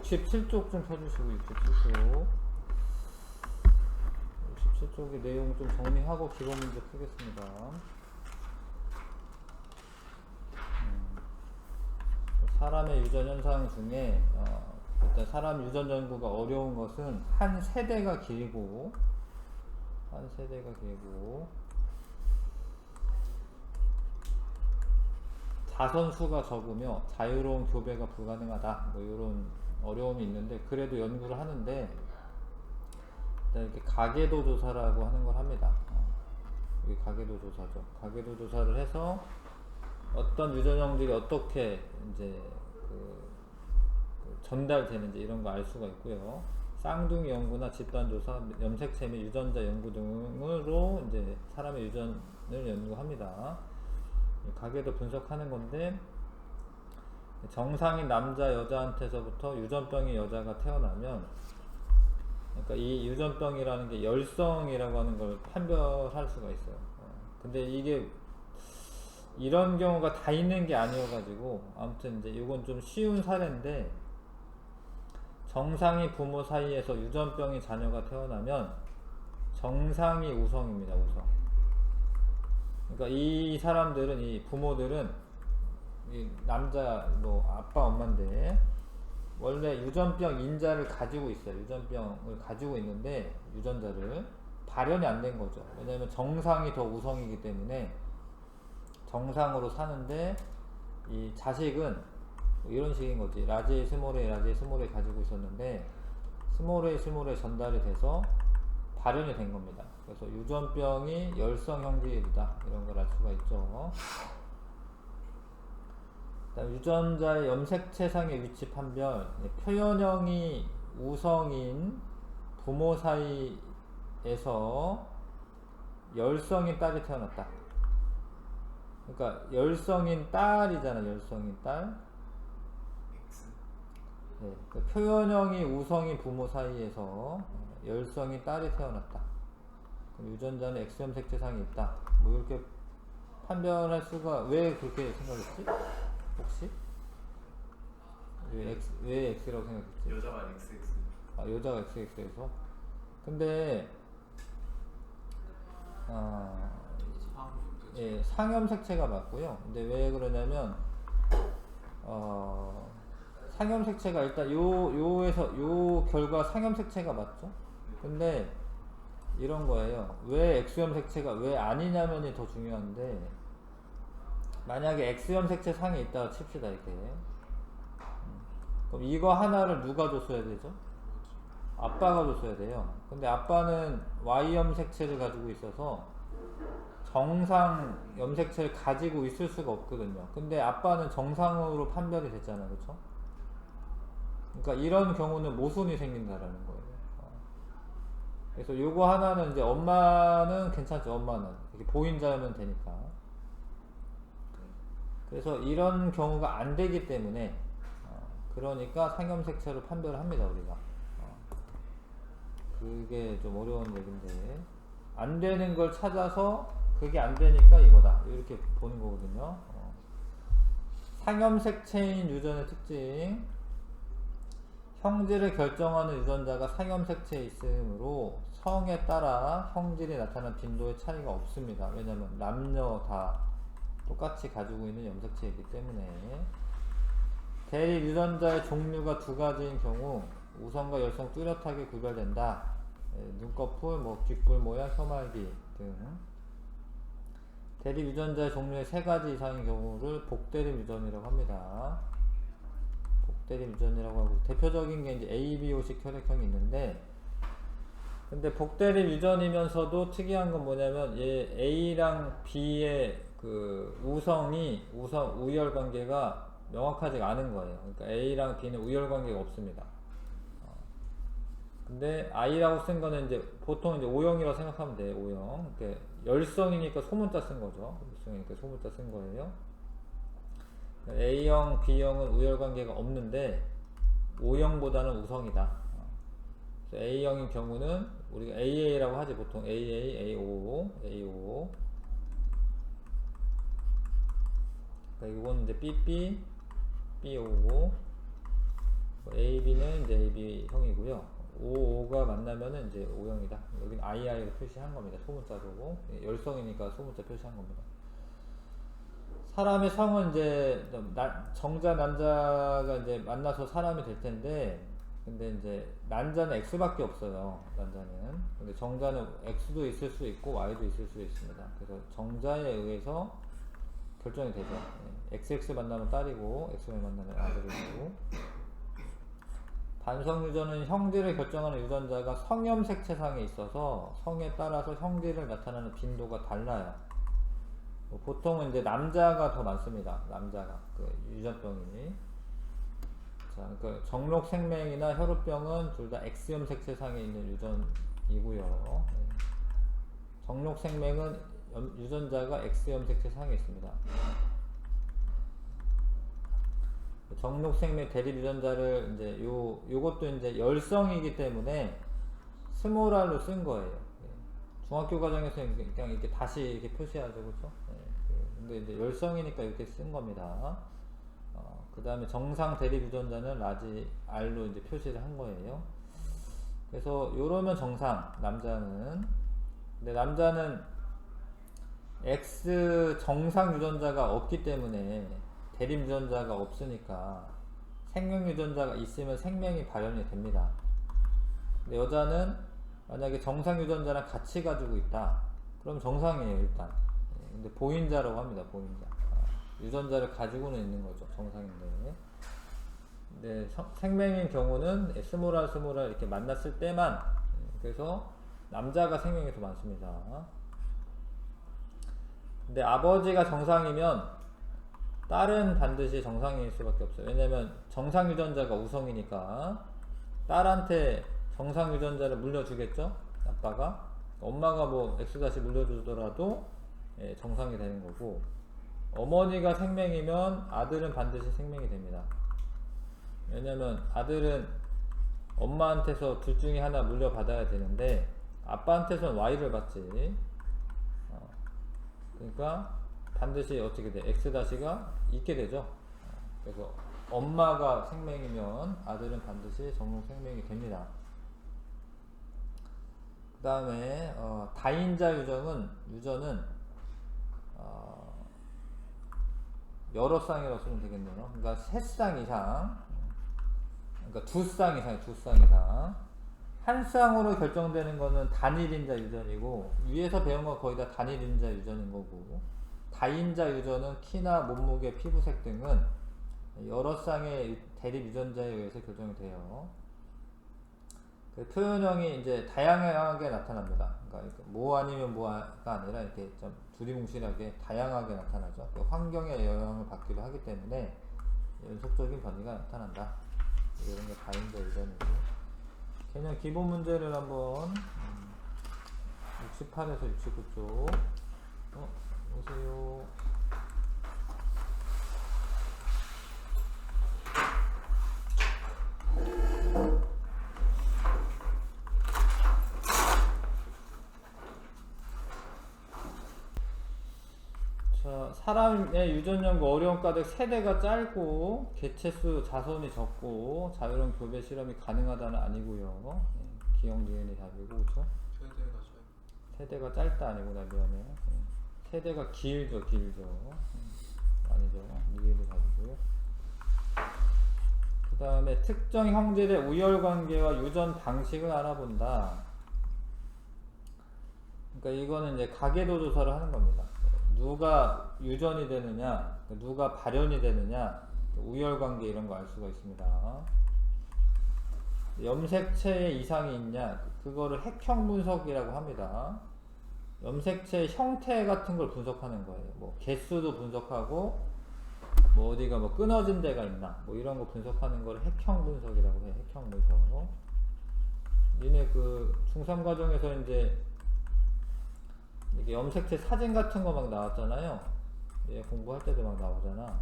67쪽 좀 펴주시고 67쪽 67쪽의 내용 좀 정리하고 기본 문제 풀겠습니다. 사람의 유전 현상 중에 일단 사람 유전 연구가 어려운 것은 한 세대가 길고 자선수가 적으며 자유로운 교배가 불가능하다, 뭐 이런 어려움이 있는데, 그래도 연구를 하는데 일단 이렇게 가계도 조사라고 하는 걸 합니다. 이게 가계도 조사죠. 가계도 조사를 해서 어떤 유전형들이 어떻게 이제 전달되는지 이런 거 알 수가 있고요. 쌍둥이 연구나 집단조사, 염색체 및 유전자 연구 등으로 이제 사람의 유전을 연구합니다. 가계도 분석하는 건데, 정상인 남자 여자한테서부터 유전병의 여자가 태어나면, 그러니까 이 유전병이라는 게 열성이라고 하는 걸 판별할 수가 있어요. 근데 이게 이런 경우가 다 있는 게 아니어가지고, 아무튼 이제 이건 좀 쉬운 사례인데, 정상이 부모 사이에서 유전병이 자녀가 태어나면 정상이 우성입니다. 우성. 그러니까 이 사람들은, 이 부모들은, 이 남자 뭐 아빠 엄마인데 원래 유전병 인자를 가지고 있어요. 유전병을 가지고 있는데 유전자를 발현이 안 된 거죠. 왜냐하면 정상이 더 우성이기 때문에 정상으로 사는데, 이 자식은 뭐 이런 식인 거지. 라지에 스몰에 가지고 있었는데 스몰에 전달이 돼서 발현이 된 겁니다. 그래서 유전병이 열성 형질이다, 이런 걸 알 수가 있죠. 유전자의 염색체상의 위치 판별, 표현형이 우성인 부모 사이에서 열성인 딸이 태어났다. 그러니까 열성인 딸이잖아. 열성인 딸. 네, 표현형이 우성인 부모 사이에서 열성인 딸이 태어났다. 그럼 유전자는 X염색체상이 있다. 뭐 이렇게 판별할 수가, 왜 그렇게 생각했지? 혹시? 왜 X라고 생각했지? 여자가 XX. 아, 여자가 XX에서? 근데 예, 상염색체가 맞고요. 근데 왜 그러냐면 상염색체가 일단 요 결과 상염색체가 맞죠? 근데 이런 거예요. 왜 X염색체가 왜 아니냐면이 더 중요한데, 만약에 X염색체 상이 있다고 칩시다. 이렇게. 그럼 이거 하나를 누가 줬어야 되죠? 아빠가 줬어야 돼요. 근데 아빠는 Y염색체를 가지고 있어서 정상 염색체를 가지고 있을 수가 없거든요. 근데 아빠는 정상으로 판별이 됐잖아요. 그쵸? 그러니까 이런 경우는 모순이 생긴다라는 거예요. 그래서 요거 하나는 이제 엄마는 괜찮죠. 엄마는 이렇게 보인자면 되니까. 그래서 이런 경우가 안 되기 때문에 그러니까 상염색체로 판별을 합니다. 우리가. 그게 좀 어려운 얘기인데, 안 되는 걸 찾아서 그게 안 되니까 이거다, 이렇게 보는 거거든요. 상염색체인 유전의 특징, 형질을 결정하는 유전자가 상염색체에 있으므로 성에 따라 형질이 나타나는 빈도의 차이가 없습니다. 왜냐하면 남녀 다 똑같이 가지고 있는 염색체이기 때문에. 대립 유전자의 종류가 두 가지인 경우 우성과 열성 뚜렷하게 구별된다. 눈꺼풀, 뭐 귓불 모양, 혀말기 등. 대립 유전자의 종류의 세 가지 이상인 경우를 복대립 유전이라고 합니다. 복대립 유전이라고 하고, 대표적인 게 이제 ABO식 혈액형이 있는데, 근데 복대립 유전이면서도 특이한 건 뭐냐면, 얘 A랑 B의 그 우열 관계가 명확하지가 않은 거예요. 그러니까 A랑 B는 우열 관계가 없습니다. 근데 I라고 쓴 거는 이제 보통 이제 O형이라고 생각하면 돼요. O형. 이렇게 열성이니까 소문자 쓴 거죠. 열성이니까 소문자 쓴 거예요. A형, B형은 우열 관계가 없는데 O형보다는 우성이다. A형인 경우는 우리가 AA라고 하지, 보통 AA, AO. 그러니까 이건 이제 BB, BO고, AB는 이제 AB형이고요. OO가 만나면은 이제 O형이다. 여기는 II로 표시한 겁니다. 소문자로. 열성이니까 소문자 표시한 겁니다. 사람의 성은 이제 정자 남자가 이제 만나서 사람이 될 텐데, 근데 이제 난자는 X밖에 없어요. 난자는. 근데 정자는 X도 있을 수 있고 Y도 있을 수 있습니다. 그래서 정자에 의해서 결정이 되죠. XX 만나면 딸이고 XY 만나면 아들이고. 반성 유전은 형질을 결정하는 유전자가 성염 색채상에 있어서 성에 따라서 형질을 나타나는 빈도가 달라요. 보통은 이제 남자가 더 많습니다. 남자가 그 유전병이. 자, 그 정록 생맹이나 혈우병은 둘 다 X염 색채상에 있는 유전이고요. 정록 생맹은 유전자가 X염 색채상에 있습니다. 정록 생명 대립 유전자를 이제 요것도 이제 열성이기 때문에 스몰r로 쓴 거예요. 중학교 과정에서 그냥 이렇게 다시 이렇게 표시하죠, 그렇죠? 근데 이제 열성이니까 이렇게 쓴 겁니다. 그 다음에 정상 대립 유전자는 라지 R로 이제 표시를 한 거예요. 그래서 요러면 정상, 남자는. 근데 남자는 X 정상 유전자가 없기 때문에 대립 유전자가 없으니까 생명 유전자가 있으면 생명이 발현이 됩니다. 근데 여자는 만약에 정상 유전자랑 같이 가지고 있다. 그럼 정상이에요, 일단. 근데 보인자라고 합니다, 보인자. 유전자를 가지고는 있는 거죠, 정상인데. 근데 생명인 경우는 스몰r 이렇게 만났을 때만. 그래서 남자가 생명이 더 많습니다. 근데 아버지가 정상이면 딸은 반드시 정상일 수밖에 없어요. 왜냐면 정상 유전자가 우성이니까 딸한테 정상 유전자를 물려주겠죠? 아빠가. 엄마가 뭐 X 물려주더라도 정상이 되는 거고, 어머니가 생명이면 아들은 반드시 생명이 됩니다. 왜냐면 아들은 엄마한테서 둘 중에 하나 물려받아야 되는데 아빠한테서는 Y를 받지. 그러니까 반드시 어떻게 돼? X-가 있게 되죠. 그래서 엄마가 생명이면 아들은 반드시 정록 생명이 됩니다. 그 다음에 다인자 유전은 여러 쌍이라고 쓰면 되겠네요. 그러니까 세 쌍 이상, 그러니까 두 쌍 이상. 한 쌍으로 결정되는 거는 단일인자 유전이고, 위에서 배운 건 거의 다 단일인자 유전인 거고, 다인자 유전은 키나 몸무게, 피부색 등은 여러 쌍의 대립 유전자에 의해서 결정이 돼요. 그 표현형이 이제 다양하게 나타납니다. 그러니까 뭐 아니면 뭐가 아니라 이렇게 좀 두리뭉실하게 다양하게 나타나죠. 그 환경의 영향을 받기도 하기 때문에 연속적인 변이가 나타난다. 이런 게 다인자 유전이고. 개념 기본 문제를 한번 68에서 69쪽 오세요. 자, 사람의 유전 연구 어려움 가득 세대가 짧고 개체수 자손이 적고 자유로운 교배 실험이 가능하다는 아니고요. 기억 니은이 답이고, 그렇죠? 세대가 짧다 아니구나, 미안해. 세대가 길죠. 아니죠. 니은이 답이고요. 그 다음에 특정 형질의 우열관계와 유전 방식을 알아본다. 그러니까 이거는 이제 가계도 조사를 하는 겁니다. 누가 유전이 되느냐, 누가 발현이 되느냐, 우열관계 이런 거 알 수가 있습니다. 염색체에 이상이 있냐, 그거를 핵형 분석이라고 합니다. 염색체 형태 같은 걸 분석하는 거예요. 뭐 개수도 분석하고, 뭐 어디가 뭐 끊어진 데가 있나, 뭐 이런 거 분석하는 걸 핵형 분석이라고 해요. 핵형 분석. 니네 그 중3 과정에서 이제 이게 염색체 사진 같은 거 막 나왔잖아요. 얘 공부할 때도 막 나오잖아.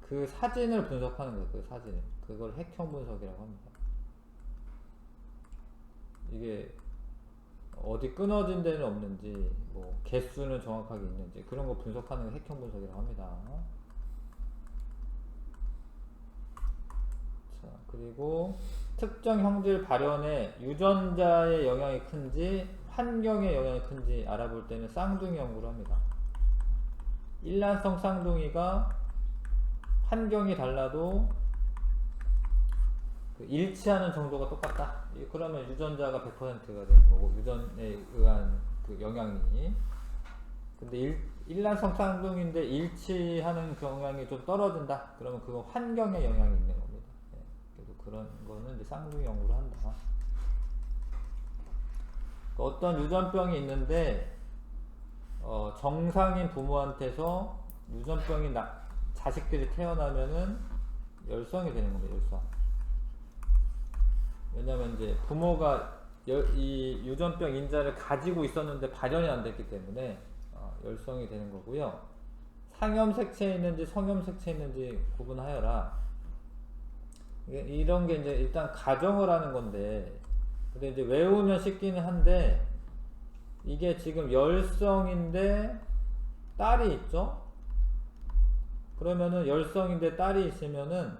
그 사진을 분석하는 거예요. 그 사진을. 그걸 핵형 분석이라고 합니다. 이게 어디 끊어진 데는 없는지, 뭐 개수는 정확하게 있는지, 그런 거 분석하는 거 핵형 분석이라고 합니다. 자, 그리고 특정 형질 발현에 유전자의 영향이 큰지 환경의 영향이 큰지 알아볼 때는 쌍둥이 연구를 합니다. 일란성 쌍둥이가 환경이 달라도 그 일치하는 정도가 똑같다. 그러면 유전자가 100%가 되는 거고, 유전에 의한 그 영향이. 근데 일란성 쌍둥이인데 일치하는 경향이 좀 떨어진다. 그러면 그건 환경의 영향이 있는 겁니다. 네. 그래서 그런 거는 이제 쌍둥이 연구를 한다. 어떤 유전병이 있는데 정상인 부모한테서 유전병이 자식들이 태어나면은 열성이 되는 겁니다. 열성. 왜냐면 이제 부모가 이 유전병 인자를 가지고 있었는데 발현이 안 됐기 때문에 열성이 되는 거고요. 상염색체에 있는지 성염색체에 있는지 구분하여라. 이런 게 이제 일단 가정을 하는 건데, 근데 이제 외우면 쉽기는 한데, 이게 지금 열성인데 딸이 있죠? 그러면은 열성인데 딸이 있으면은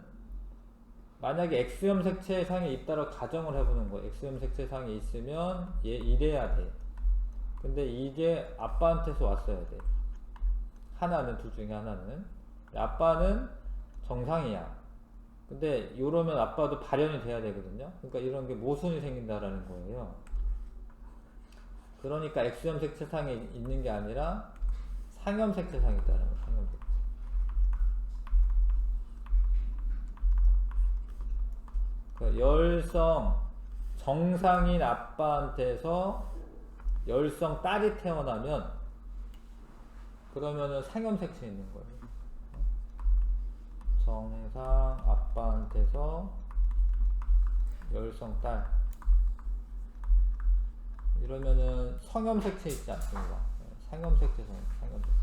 만약에 X염 색채상이 있다고 가정을 해보는 거예요. X염 색채상이 있으면 얘 이래야 돼. 근데 이게 아빠한테서 왔어야 돼. 하나는, 둘 중에 하나는. 아빠는 정상이야. 근데 이러면 아빠도 발현이 돼야 되거든요. 그러니까 이런 게 모순이 생긴다라는 거예요. 그러니까 X염 색채상이 있는 게 아니라 상염 색채상이 있다는 거예요. 상염 색채. 열성 정상인 아빠한테서 열성 딸이 태어나면 그러면은 상염색체 있는 거예요. 정상 아빠한테서 열성 딸 이러면은 성염색체 있지 않습니까? 상염색체 상염색체.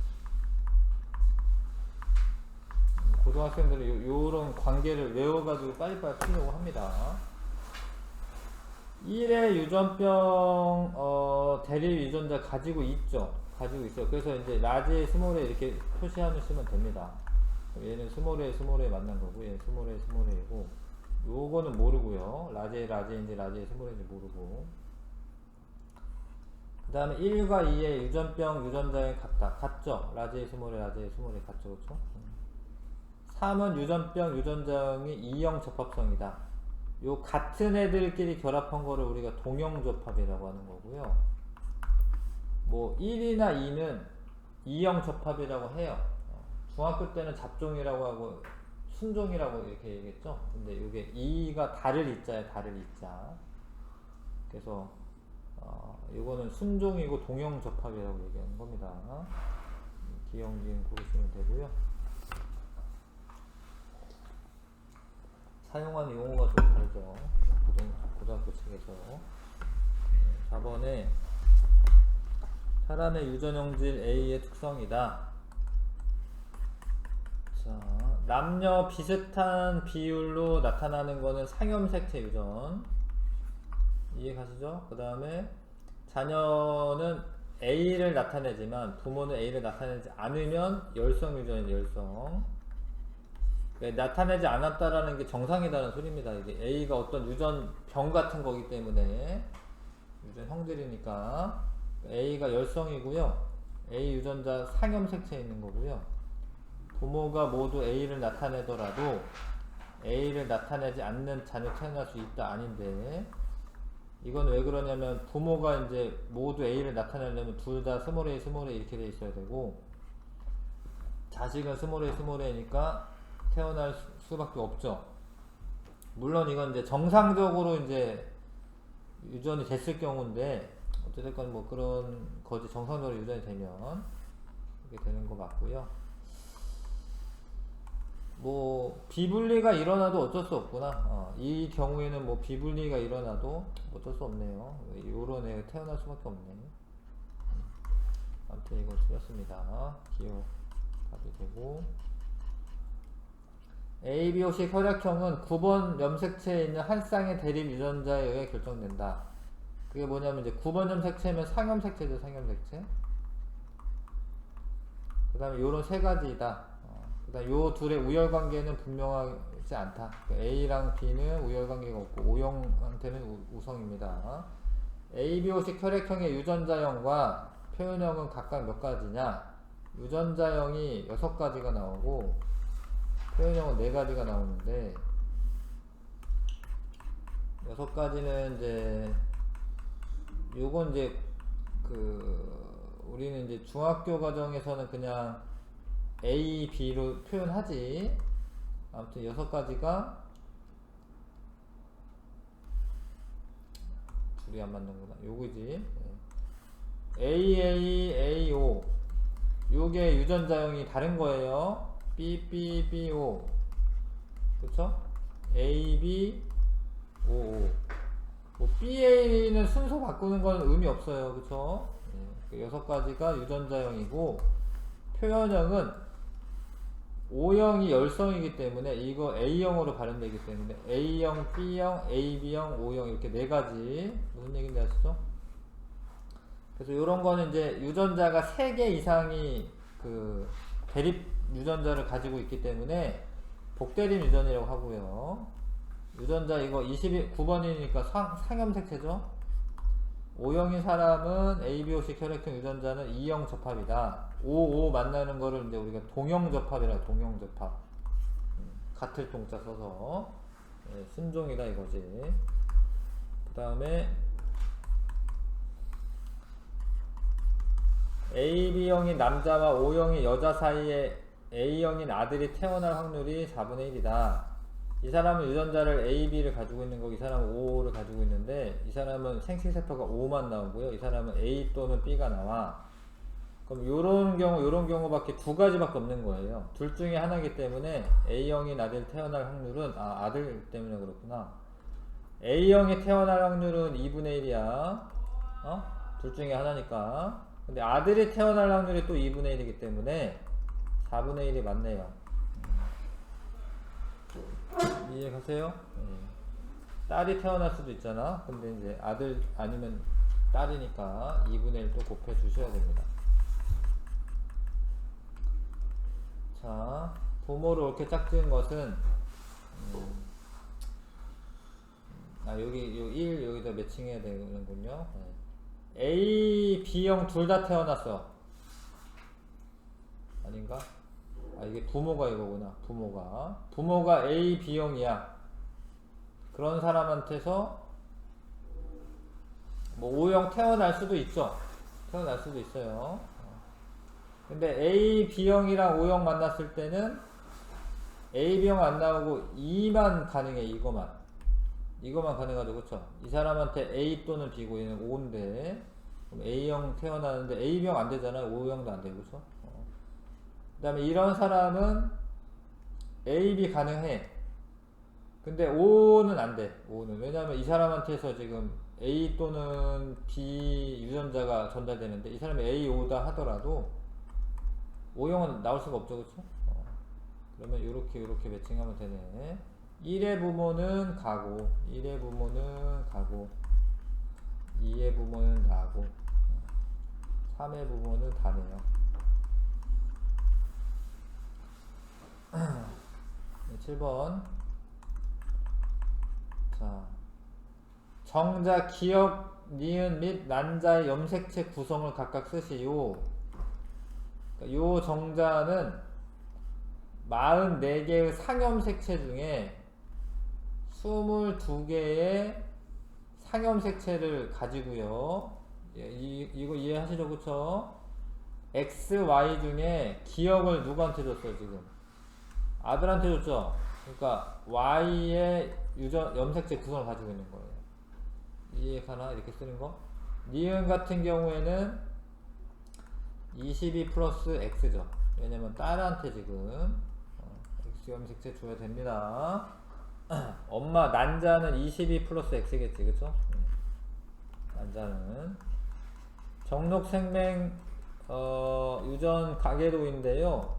고등학생들은 요런 관계를 외워가지고 빨리빨리 풀려고 합니다. 1의 유전병 대립 유전자 가지고 있죠. 가지고 있어요. 그래서 이제 라지에 스몰에 이렇게 표시하시면 됩니다. 얘는 스몰에 만난 거고, 얘는 스몰에이고, 요거는 모르고요. 라지인지 스몰인지 모르고. 그 다음에 1과 2의 유전병 유전자에 같죠. 라지에 스몰에 같죠. 그렇죠? 3은 유전병 유전자형이 이형 접합성이다. 요 같은 애들끼리 결합한 거를 우리가 동형 접합이라고 하는 거고요. 뭐 1이나 2는 이형 접합이라고 해요. 중학교 때는 잡종이라고 하고 순종이라고 이렇게 얘기했죠. 근데 이게 2가 달을 이자예요. 달을 이자. 그래서 이거는 순종이고 동형 접합이라고 얘기하는 겁니다. 기형기인 고르시면 되고요. 사용하는 용어가 좀 다르죠. 고등학교 측에서. 4번에 사람의 유전형질 A의 특성이다. 자, 남녀 비슷한 비율로 나타나는 거는 상염색체 유전. 이해 가시죠? 그 다음에 자녀는 A를 나타내지만 부모는 A를 나타내지 않으면 열성 유전이죠. 열성. 나타내지 않았다라는 게 정상이다라는 소리입니다. 이게 A가 어떤 유전병 같은 거기 때문에 유전 형들이니까 A가 열성이고요. A 유전자 상염색체에 있는 거고요. 부모가 모두 A를 나타내더라도 A를 나타내지 않는 자녀 태어날 수 있다 아닌데, 이건 왜 그러냐면 부모가 이제 모두 A를 나타내려면 둘 다 스몰 A 이렇게 돼 있어야 되고, 자식은 스몰 A니까 태어날 수밖에 없죠. 물론 이건 이제 정상적으로 이제 유전이 됐을 경우인데, 어쨌든 뭐 그런 거지 정상적으로 유전이 되면 이렇게 되는 거 맞고요. 뭐 비분리가 일어나도 어쩔 수 없구나. 이 경우에는 뭐 비분리가 일어나도 어쩔 수 없네요. 요런 애가 태어날 수밖에 없네. 아무튼 이거 틀렸습니다. 기억하게 되고, ABOC 혈액형은 9번 염색체에 있는 한 쌍의 대립 유전자에 의해 결정된다. 그게 뭐냐면 이제 9번 염색체면 상염색체죠. 상염색체. 그 다음에 요런 세 가지이다. 그 다음에 요 둘의 우열관계는 분명하지 있지 않다. A랑 B는 우열관계가 없고 O형한테는 우성입니다. A, B, O식 혈액형의 유전자형과 표현형은 각각 몇 가지냐? 유전자형이 6가지가 나오고 표현형은 4가지가 나오는데 6가지는 이제 요건 이제 우리는 이제 중학교 과정에서는 그냥 A, B로 표현하지. 아무튼 6가지가 둘이 안 맞는구나. 요거지. AA, AO 요게 유전자형이 다른 거예요. B, BO 그쵸? AB, OO 뭐 BA는 순서 바꾸는 건 의미 없어요. 그쵸? 6가지가 유전자형이고 표현형은 O형이 열성이기 때문에 이거 A형으로 발현되기 때문에 A형, B형, AB형, O형 이렇게 4가지. 무슨 얘기인지 아시죠? 그래서 이런 거는 이제 유전자가 3개 이상이 대립 유전자를 가지고 있기 때문에 복대립 유전이라고 하고요. 유전자 이거 29번이니까 상염색체죠. O형인 사람은 ABO식 혈액형 유전자는 2형 접합이다. O 만나는 거를 이제 우리가 동형 접합이라 동형 접합. 같을 동자 써서 순종이다 이거지. 그 다음에 AB형인 남자와 O형인 여자 사이에 A형인 아들이 태어날 확률이 4분의 1이다. 이 사람은 유전자를 A, B를 가지고 있는 거고 이 사람은 O를 가지고 있는데 이 사람은 생식세포가 O만 나오고요. 이 사람은 A 또는 B가 나와. 그럼 요런 경우밖에 2가지밖에 없는 거예요. 둘 중에 하나이기 때문에 A형인 아들 태어날 확률은 아들 때문에 그렇구나. A형이 태어날 확률은 2분의 1이야. 둘 중에 하나니까. 근데 아들이 태어날 확률이 또 2분의 1이기 때문에 4분의 1이 맞네요. 이해가세요? 딸이 태어날 수도 있잖아. 근데 이제 아들 아니면 딸이니까 2분의 1 또 곱해 주셔야 됩니다. 자, 부모를 옳게 짝지은 것은 여기 요 1 여기다 매칭해야 되는군요. A, B형 둘 다 태어났어. 아닌가? 이게 부모가 이거구나. 부모가 A, B형이야. 그런 사람한테서 뭐 O형 태어날 수도 있죠. 태어날 수도 있어요. 근데 A, B형이랑 O형 만났을 때는 A, B형 안 나오고 2만 가능해. 이거만 가능하죠. 그쵸? 이 사람한테 A 또는 B고 얘는 O인데 그럼 A형 태어나는데 AB형 안 되잖아요. O형도 안 되고. 그쵸? 그 다음에 이런 사람은 A, B 가능해. 근데 O는 안 돼. O는. 왜냐면 이 사람한테서 지금 A 또는 B 유전자가 전달되는데 이 사람이 A, O다 하더라도 O형은 나올 수가 없죠. 그쵸? 그러면 요렇게 매칭하면 되네. 1의 부모는 가고 1의 부모는 가고 2의 부모는 가고 3의 부모는 가네요. 7번. 자, 정자, 기역, 니은 및 난자의 염색체 구성을 각각 쓰시오. 요 정자는 44개의 상염색체 중에 22개의 상염색체를 가지고요. 이거 이해하시죠? 그쵸? X, Y 중에 기억을 누구한테 줬어요, 지금? 아들한테 줬죠? 그러니까 Y의 염색체 구성을 가지고 있는 거예요. 이해가나? 이렇게 쓰는 거? 니은 같은 경우에는 22 플러스 X죠. 왜냐면 딸한테 지금 X 염색체 줘야 됩니다. 엄마 난자는 22 플러스 X겠지, 그쵸? 난자는 정록생명 유전 가계도인데요.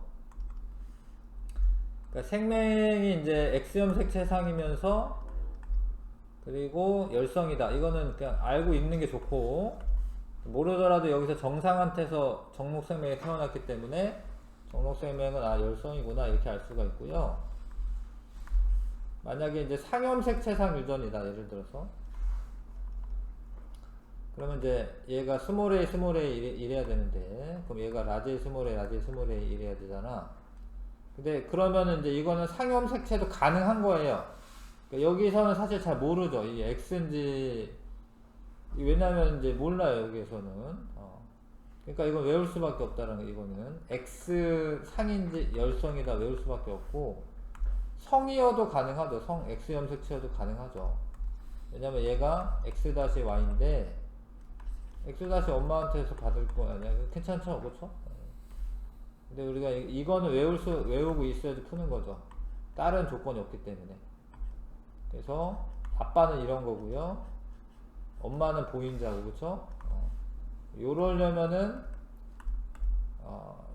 그러니까 생명이 이제 X염색체상이면서 그리고 열성이다. 이거는 그냥 알고 있는 게 좋고, 모르더라도 여기서 정상한테서 정록생명이 태어났기 때문에 정록생명은 열성이구나 이렇게 알 수가 있고요. 만약에 이제 상염색체상 유전이다 예를 들어서, 그러면 이제 얘가 스몰 a 스몰 a 이래야 되는데, 그럼 얘가 라지 스몰 a 라지 스몰 a 이래야 되잖아. 근데 그러면은 이제 이거는 상염색체도 가능한 거예요. 그러니까 여기서는 사실 잘 모르죠. 이게 X인지, 왜냐면 이제 몰라요, 여기에서는. 그러니까 이건 외울 수밖에 없다는 거, 이거는. X 상인지 열성이다 외울 수밖에 없고, 성이어도 가능하죠. X 염색체여도 가능하죠. 왜냐면 얘가 X-Y인데, X- 엄마한테서 받을 거 아니야. 괜찮죠? 그쵸? 근데 우리가 이거는 외우고 있어야지 푸는 거죠. 다른 조건이 없기 때문에. 그래서 아빠는 이런 거고요. 엄마는 보인자고, 그쵸? 요러려면은,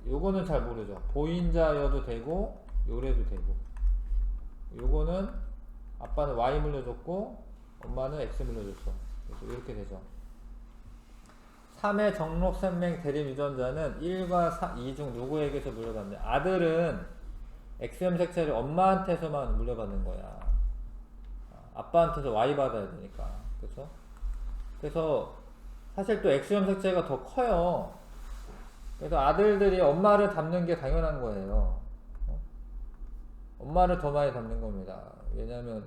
요거는 잘 모르죠. 보인자여도 되고, 요래도 되고. 요거는 아빠는 Y 물려줬고, 엄마는 X 물려줬어. 그래서 이렇게 되죠. 3의 정록생명 대립 유전자는 1과 2 중 누구에게서 물려받는데, 아들은 X염색체를 엄마한테서만 물려받는 거야. 아빠한테서 Y 받아야 되니까. 그쵸? 그래서 사실 또 X염색체가 더 커요. 그래서 아들들이 엄마를 닮는 게 당연한 거예요. 엄마를 더 많이 닮는 겁니다. 왜냐면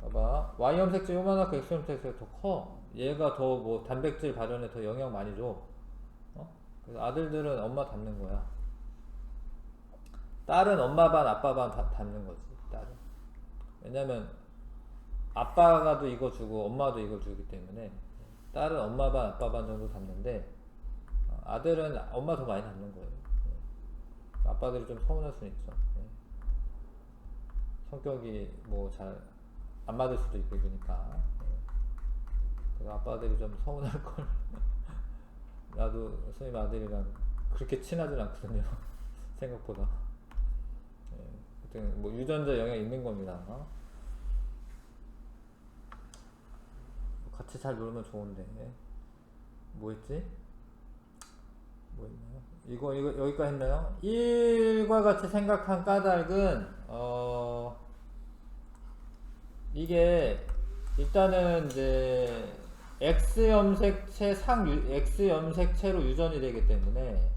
봐봐, Y염색체 요만하고 X염색체가 더 커. 얘가 더 뭐 단백질 발현에 더 영향 많이 줘. 그래서 아들들은 엄마 닮는 거야. 딸은 엄마 반 아빠 반 닮는 거지. 딸은. 왜냐면 아빠가도 이거 주고 엄마도 이거 주기 때문에 딸은 엄마 반 아빠 반 정도 닮는데, 아들은 엄마 더 많이 닮는 거예요. 아빠들이 좀 서운할 수는 있죠. 성격이 뭐 잘 안 맞을 수도 있고 이러니까. 그래서 아빠들이 좀 서운할 걸. 나도 선생님 아들이랑 그렇게 친하진 않거든요. 생각보다. 하여튼 뭐 유전자 영향 있는 겁니다. 같이 잘 놀면 좋은데. 뭐 했지? 뭐 했나요? 이거 여기까지 했나요? 1과 같이 생각한 까닭은 이게 일단은 이제 X염색체로 유전이 되기 때문에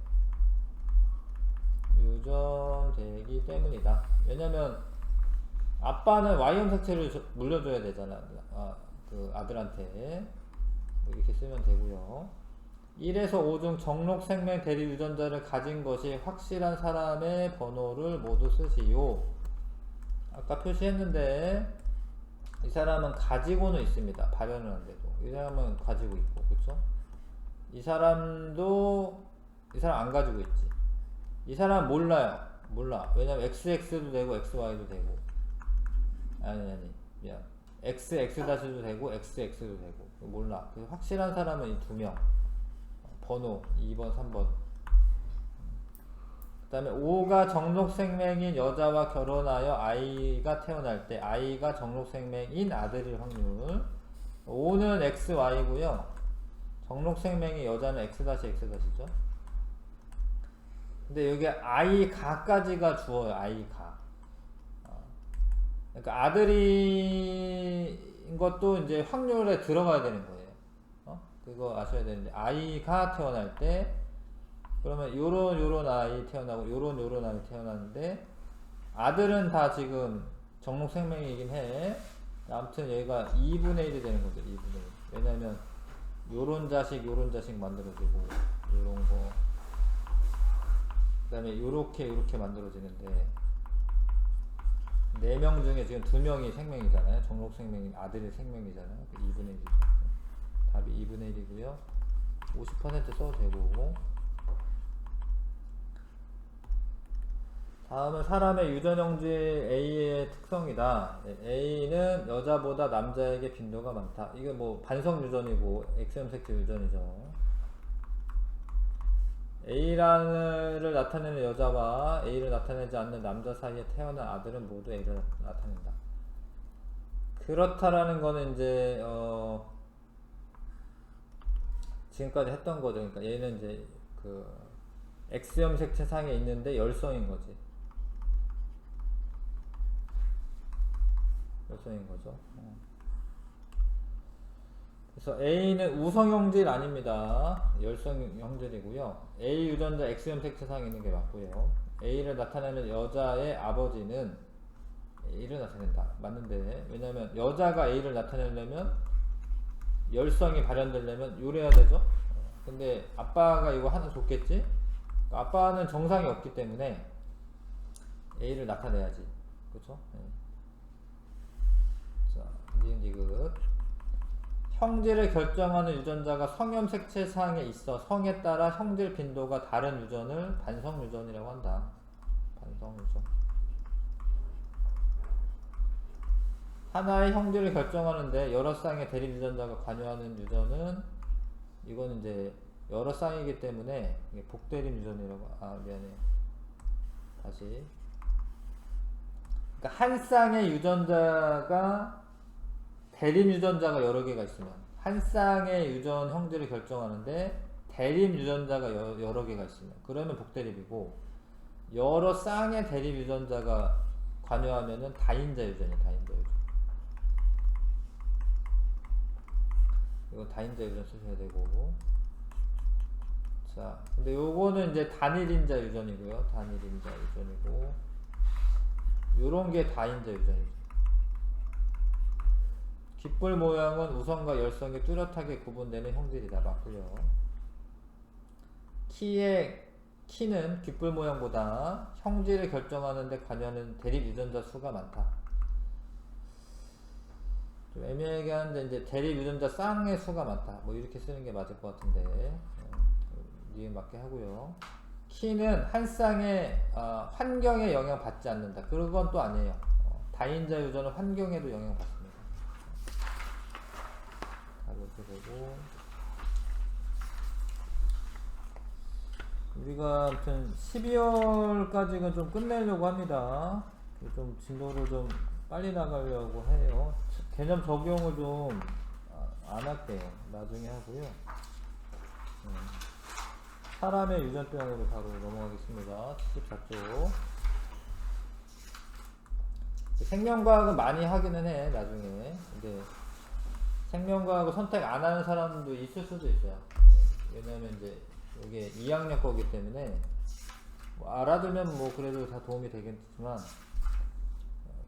유전되기 때문이다. 왜냐면 아빠는 Y염색체를 물려줘야 되잖아. 그 아들한테. 이렇게 쓰면 되고요. 1에서 5 중 정록생명 대립 유전자를 가진 것이 확실한 사람의 번호를 모두 쓰시오. 아까 표시했는데 이 사람은 가지고는 있습니다. 발현을 한데도. 이 사람은 가지고 있고, 그쵸? 이 사람 안 가지고 있지. 이 사람 몰라요. 몰라. 왜냐면 XX도 되고 XY도 되고. 아니. 미안. XX도 되고 XX도 되고. 몰라. 그래서 확실한 사람은 이 두 명. 번호 2번, 3번. 그 다음에 5가 정록생명인 여자와 결혼하여 아이가 태어날 때 아이가 정록생명인 아들일 확률. 5는 XY고요. 정록생명인 여자는 X-X죠. 근데 여기 아이가까지가 주어요. 아이가. 그러니까 아들인 것도 이제 확률에 들어가야 되는 거예요. 그거 아셔야 되는데, 아이가 태어날 때 그러면 요런 아이 태어나고 요런 아이 태어나는데, 아들은 다 지금 정록생명이긴 해. 아무튼 얘가 2분의 1이 되는 거죠. 2분의 1. 왜냐면 요런 자식 만들어지고 요런 거, 그 다음에 요렇게 만들어지는데 4명 중에 지금 2명이 생명이잖아요. 정록생명인 아들이 생명이잖아요. 2분의 1이죠. 답이 2분의 1이고요. 50% 써도 되고. 다음은 사람의 유전형질 A의 특성이다. A는 여자보다 남자에게 빈도가 많다. 이게 뭐 반성 유전이고 X염색체 유전이죠. A를 나타내는 여자와 A를 나타내지 않는 남자 사이에 태어난 아들은 모두 A를 나타낸다. 그렇다라는 거는 이제 지금까지 했던 거죠. 그러니까 얘는 이제 그 X염색체 상에 있는데 열성인 거지. 열성인 거죠. 그래서 A는 우성 형질 아닙니다. 열성 형질이고요. A 유전자 X염 색채상이 있는 게 맞고요. A를 나타내는 여자의 아버지는 A를 나타낸다. 맞는데, 왜냐면 여자가 A를 나타내려면 열성이 발현되려면 요래야 되죠. 근데 아빠가 이거 하나 줬겠지? 아빠는 정상이 없기 때문에 A를 나타내야지. 그쵸? 네. 자, 니은디귿. 형질을 결정하는 유전자가 성염 색채상에 있어 성에 따라 형질 빈도가 다른 유전을 반성 유전이라고 한다. 반성 유전. 하나의 형질을 결정하는데 여러 쌍의 대립 유전자가 관여하는 유전은 이거는 이제 여러 쌍이기 때문에 이게 복대립 유전이라고. 미안해. 다시. 그러니까 한 쌍의 유전자가 대립 유전자가 여러 개가 있으면 한 쌍의 유전 형질을 결정하는데 대립 유전자가 여러 개가 있으면 그러면 복대립이고, 여러 쌍의 대립 유전자가 관여하면은 다인자 유전이에요. 다인자 유전. 이건 다인자 유전 쓰셔야 되고. 자, 근데 요거는 이제 단일인자 유전이고요. 단일인자 유전이고, 요런 게 다인자 유전이죠. 귓불 모양은 우성과 열성이 뚜렷하게 구분되는 형질이다. 맞고요. 키는 귓불 모양보다 형질을 결정하는 데 관여하는 대립 유전자 수가 많다. 좀 애매하게 하는데 이제 대립 유전자 쌍의 수가 많다. 뭐 이렇게 쓰는 게 맞을 것 같은데, 니은 맞게 하고요. 키는 한 쌍의 환경에 영향 받지 않는다. 그건 또 아니에요. 다인자 유전은 환경에도 영향 받습니다. 이렇게 되고, 우리가 아무튼 12월까지는 좀 끝내려고 합니다. 좀 진도를 좀 빨리 나가려고 해요. 개념 적용을 좀 안 할게요. 나중에 하고요. 사람의 유전병으로 바로 넘어가겠습니다. 74쪽. 생명과학은 많이 하기는 해, 나중에. 근데 생명과학을 선택 안 하는 사람도 있을 수도 있어요. 왜냐면 이제 이게 2학년 거기 때문에 뭐 알아두면 뭐 그래도 다 도움이 되겠지만,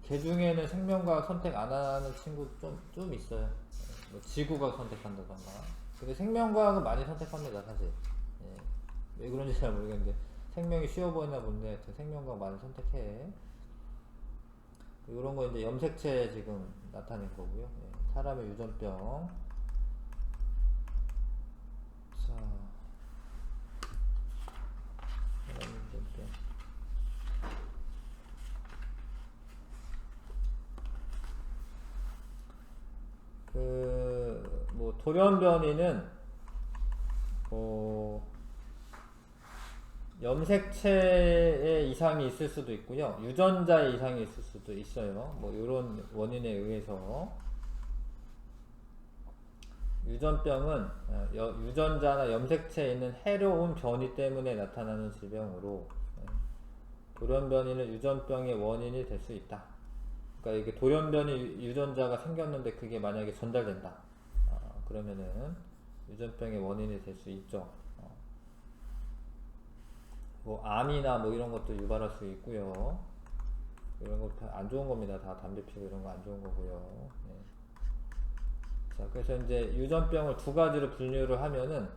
걔 중에는 생명과학 선택 안 하는 친구 좀 있어요. 뭐 지구과학 선택한다던가. 근데 생명과학은 많이 선택합니다, 사실. 왜 그런지 잘 모르겠는데 생명이 쉬워 보이나 본데 생명과학 많이 선택해. 이런 거 이제 염색체 지금 나타낸 거고요. 사람의 유전병. 자, 사람의 유전병. 뭐 돌연변이는 염색체에 이상이 있을 수도 있고요. 유전자에 이상이 있을 수도 있어요. 뭐 이런 원인에 의해서. 유전병은 유전자나 염색체에 있는 해로운 변이 때문에 나타나는 질병으로, 돌연변이는 유전병의 원인이 될 수 있다. 그러니까 이게 돌연변이 유전자가 생겼는데 그게 만약에 전달된다. 그러면은 유전병의 원인이 될 수 있죠. 뭐 암이나 뭐 이런 것도 유발할 수 있고요. 이런 거 안 좋은 겁니다. 다 담배 피우고 이런 거 안 좋은 거고요. 자, 그래서 이제 유전병을 두 가지로 분류를 하면은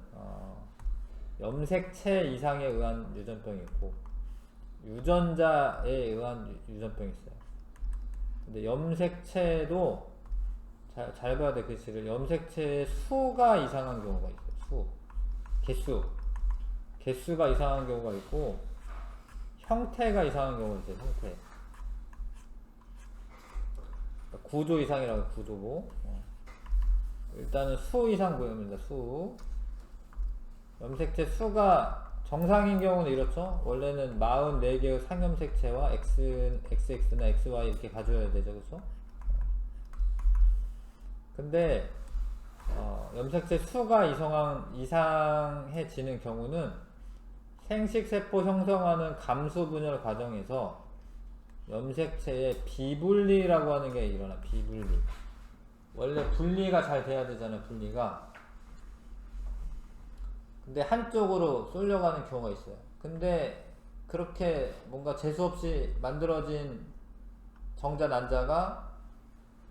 염색체 이상에 의한 유전병이 있고 유전자에 의한 유전병이 있어요. 근데 염색체도 잘 봐야 돼, 글씨를. 염색체의 수가 이상한 경우가 있어요. 개수가 이상한 경우가 있고 형태가 이상한 경우가 있어요. 형태. 구조 이상이라고. 구조고. 일단은 수 이상 보입니다. 수. 염색체 수가 정상인 경우는 이렇죠. 원래는 44개의 상염색체와 XX나 XY 이렇게 가져야 되죠. 그렇죠? 근데 염색체 수가 이상해지는 경우는 생식세포 형성하는 감수 분열 과정에서 염색체의 비분리라고 하는 게 일어나. 비분리. 원래 분리가 잘 돼야 되잖아요. 분리가. 근데 한쪽으로 쏠려가는 경우가 있어요. 근데 그렇게 뭔가 재수없이 만들어진 정자 난자가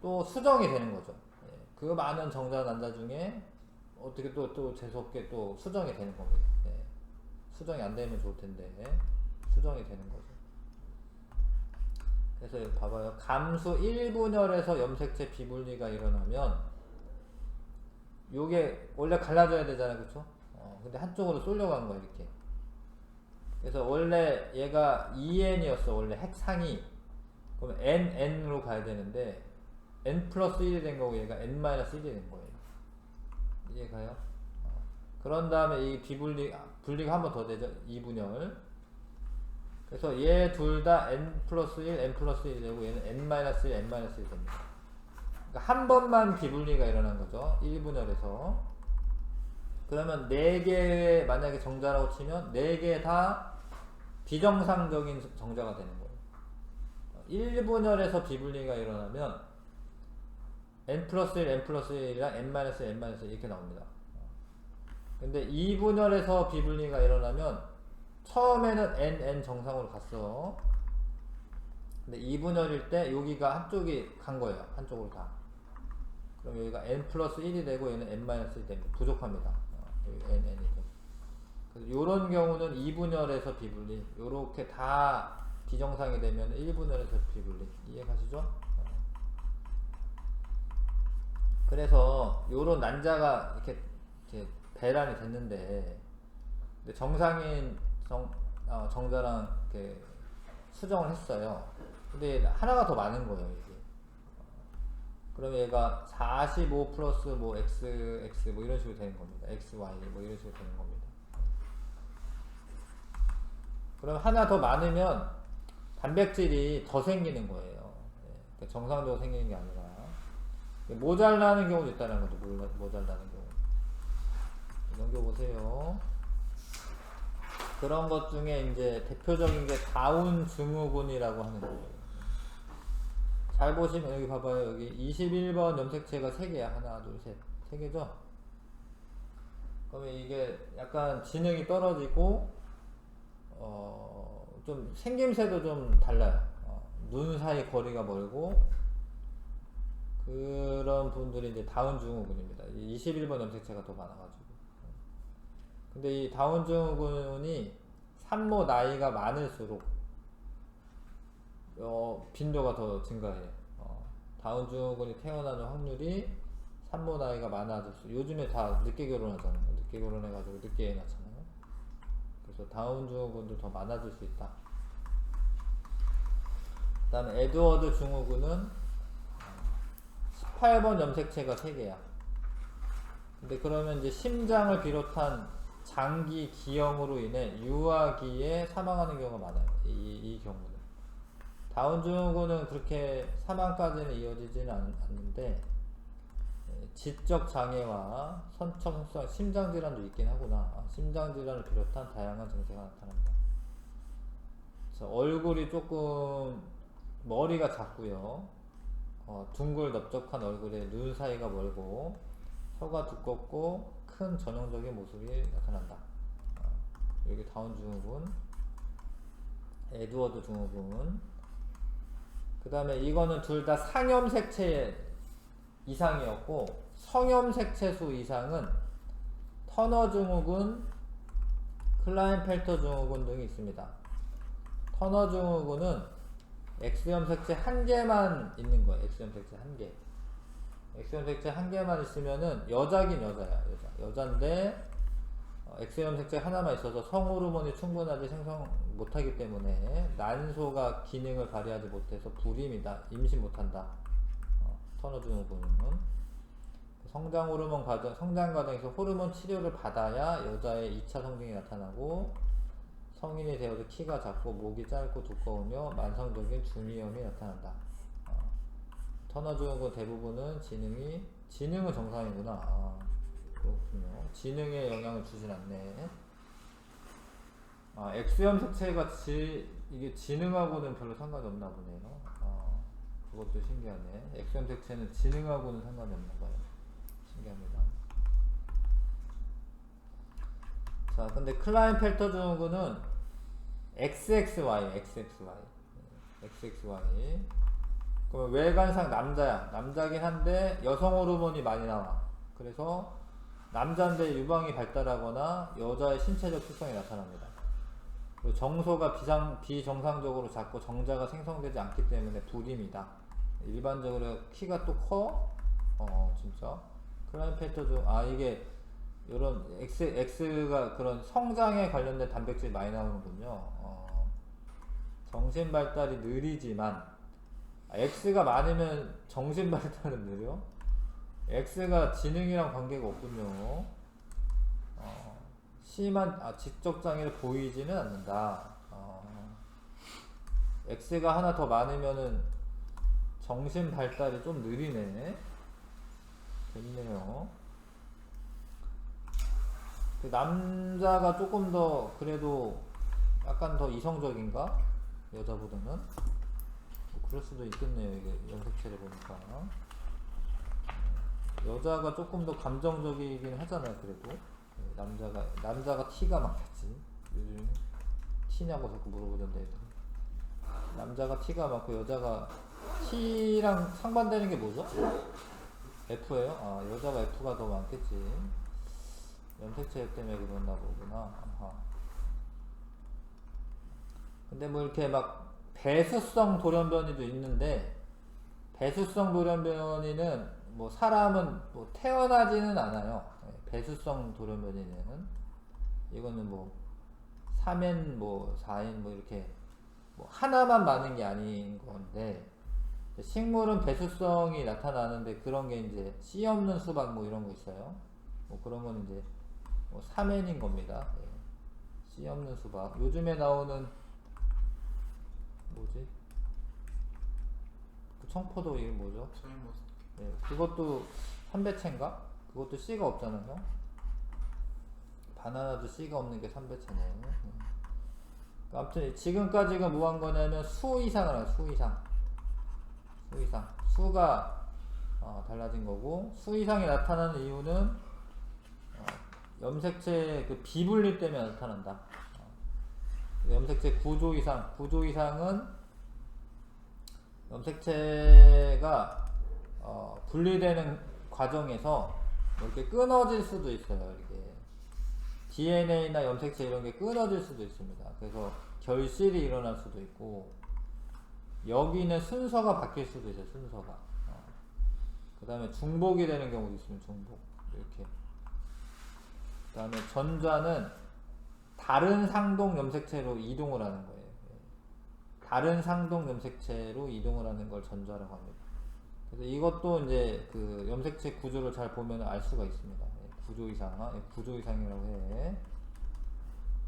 또 수정이 되는 거죠. 예, 그 많은 정자 난자 중에 어떻게 또 재수없게 또 수정이 되는 겁니다. 예, 수정이 안 되면 좋을 텐데 수정이 되는 거죠. 그래서 봐봐요. 감수 1분열에서 염색체 비분리가 일어나면 요게 원래 갈라져야 되잖아요. 그쵸? 근데 한쪽으로 쏠려간 거야 이렇게. 그래서 원래 얘가 2n이었어. 원래 핵상이. 그럼 n으로 가야 되는데 n 플러스 1이 된 거고 얘가 n 마이너스 1이 된 거예요. 이해가요? 그런 다음에 이 분리가 한 번 더 되죠. 2분열. 그래서 얘 둘 다 n 플러스 1, n 플러스 1이 되고 얘는 n 마이너스 1, n 마이너스 1이 됩니다. 그러니까 한 번만 비분리가 일어난 거죠. 1분열에서. 그러면 4개의 만약에 정자라고 치면 4개 다 비정상적인 정자가 되는 거예요. 1분열에서 비분리가 일어나면 n 플러스 1, n 플러스 1이랑 n 마이너스 1, n 마이너스 1 이렇게 나옵니다. 근데 2분열에서 비분리가 일어나면 처음에는 n 정상으로 갔어. 근데 2분열일 때 여기가 한쪽이 간 거예요. 한쪽으로 다. 그럼 여기가 n 플러스 1이 되고 얘는 n 마이너스 1이 됩니다. 부족합니다. 여기 n이 되고. 그래서 요런 경우는 2분열에서 비분리. 요렇게 다 비정상이 되면 1분열에서 비분리. 이해가시죠? 그래서 요런 난자가 이렇게 배란이 됐는데 정상인 정자랑 이렇게 수정을 했어요. 근데 하나가 더 많은 거예요, 이게. 그러면 얘가 45 플러스 뭐 x 뭐 이런 식으로 되는 겁니다. x, y 뭐 이런 식으로 되는 겁니다. 그럼 하나 더 많으면 단백질이 더 생기는 거예요. 그러니까 정상적으로 생기는 게 아니라 모자라는 경우도 있다는 거죠. 모자라는 경우. 넘겨보세요. 그런 것 중에 이제 대표적인 게 다운 증후군이라고 하는 거예요. 잘 보시면 여기 봐봐요. 여기 21번 염색체가 3개야. 하나, 둘, 셋. 3개죠? 그러면 이게 약간 지능이 떨어지고 좀 생김새도 좀 달라요. 눈 사이 거리가 멀고 그런 분들이 이제 다운 증후군입니다. 21번 염색체가 더 많아가지고. 근데 이 다운 증후군이 산모 나이가 많을수록 빈도가 더 증가해요. 다운 증후군이 태어나는 확률이 산모 나이가 많아질수록. 요즘에 다 늦게 결혼하잖아요. 늦게 결혼해가지고 늦게 애 낳잖아요. 그래서 다운 증후군도 더 많아질 수 있다. 그 다음에 에드워드 증후군은 18번 염색체가 3개야. 근데 그러면 이제 심장을 비롯한 장기 기형으로 인해 유아기에 사망하는 경우가 많아요. 이 경우는. 다운 증후군은 그렇게 사망까지는 이어지지는 않는데 지적 장애와 선천성 심장 질환도 있긴 하구나. 심장 질환을 비롯한 다양한 증세가 나타납니다. 그래서 얼굴이 조금 머리가 작고요. 둥글 넓적한 얼굴에 눈 사이가 멀고 혀가 두껍고 큰 전형적인 모습이 나타난다. 여기 다운 증후군, 에드워드 증후군. 그 다음에 이거는 둘 다 상염색체 이상이었고 성염색체수 이상은 터너 증후군, 클라인펠터 증후군 등이 있습니다. 터너 증후군은 X염색체 1개만 있는 거예요. X염색체 1개. X염색체 1개만 있으면은 여자긴 여자야. 여잔데 X염색체 하나만 있어서 성호르몬이 충분하게 생성 못하기 때문에 난소가 기능을 발휘하지 못해서 불임이다. 임신 못한다. 터너 증후군은 성장 과정에서 호르몬 치료를 받아야 여자의 2차 성징이 나타나고 성인이 되어도 키가 작고 목이 짧고 두꺼우며 만성적인 중이염이 나타난다. 터너 증후군 대부분은 지능은 정상이구나. 그렇군요. 지능에 영향을 주진 않네. X염색체가 이게 지능하고는 별로 상관이 없나 보네요. 그것도 신기하네. X 염색체는 지능하고는 상관이 없나 봐요. 신기합니다. 자, 근데 클라인펠터 증후군은 XXY. 그럼 외관상 남자긴 한데 여성 호르몬이 많이 나와. 그래서 남자인데 유방이 발달하거나 여자의 신체적 특성이 나타납니다. 그리고 정소가 비정상적으로 작고 정자가 생성되지 않기 때문에 불임이다. 일반적으로 키가 또 커? 진짜. 클라인펠터 중, 이게 이런 X가 그런 성장에 관련된 단백질이 많이 나오는군요. 정신 발달이 느리지만, X가 많으면 정신 발달은 느려? X가 지능이랑 관계가 없군요. 심한 지적장애를 보이지는 않는다. X가 하나 더 많으면은 정신 발달이 좀 느리네. 됐네요. 남자가 조금 더 그래도 약간 더 이성적인가? 여자보다는? 그럴 수도 있겠네요. 이게 염색체를 보니까. 여자가 조금 더 감정적이긴 하잖아요. 그래도 남자가 티가 많겠지. 요즘 티냐고 자꾸 물어보던데 애들. 남자가 티가 많고 여자가 T랑 상반되는 게 뭐죠? F예요? 여자가 F가 더 많겠지. 염색체 때문에 그런가 보구나. 근데 뭐 이렇게 막 배수성 돌연변이도 있는데, 배수성 돌연변이는 뭐 사람은 뭐 태어나지는 않아요. 배수성 돌연변이는 이거는 뭐 3엔 뭐 4엔 뭐 이렇게 뭐 하나만 많은 게 아닌 건데, 식물은 배수성이 나타나는데 그런 게 이제 씨 없는 수박 뭐 이런 거 있어요. 뭐 그런 건 이제 뭐 3엔인 겁니다. 씨 없는 수박. 요즘에 나오는 뭐지? 그 청포도 이름 뭐죠? 그것도 삼배체인가? 그것도 씨가 없잖아요. 바나나도 씨가 없는 게 삼배체네. 아무튼 지금까지가 뭐 한 거냐면 수 이상을 해요. 수 이상. 수가 달라진 거고, 수 이상이 나타나는 이유는 염색체 그 비분리 때문에 나타난다. 염색체 구조 이상은 염색체가 분리되는 과정에서 이렇게 끊어질 수도 있어요. 이게 DNA나 염색체 이런 게 끊어질 수도 있습니다. 그래서 결실이 일어날 수도 있고, 여기는 순서가 바뀔 수도 있어요. 순서가. 그 다음에 중복이 되는 경우도 있으면 중복 이렇게. 그 다음에 전자는 다른 상동 염색체로 이동을 하는 거예요. 다른 상동 염색체로 이동을 하는 걸 전자라고 합니다. 그래서 이것도 이제 그 염색체 구조를 잘 보면 알 수가 있습니다. 구조 이상이라고 해.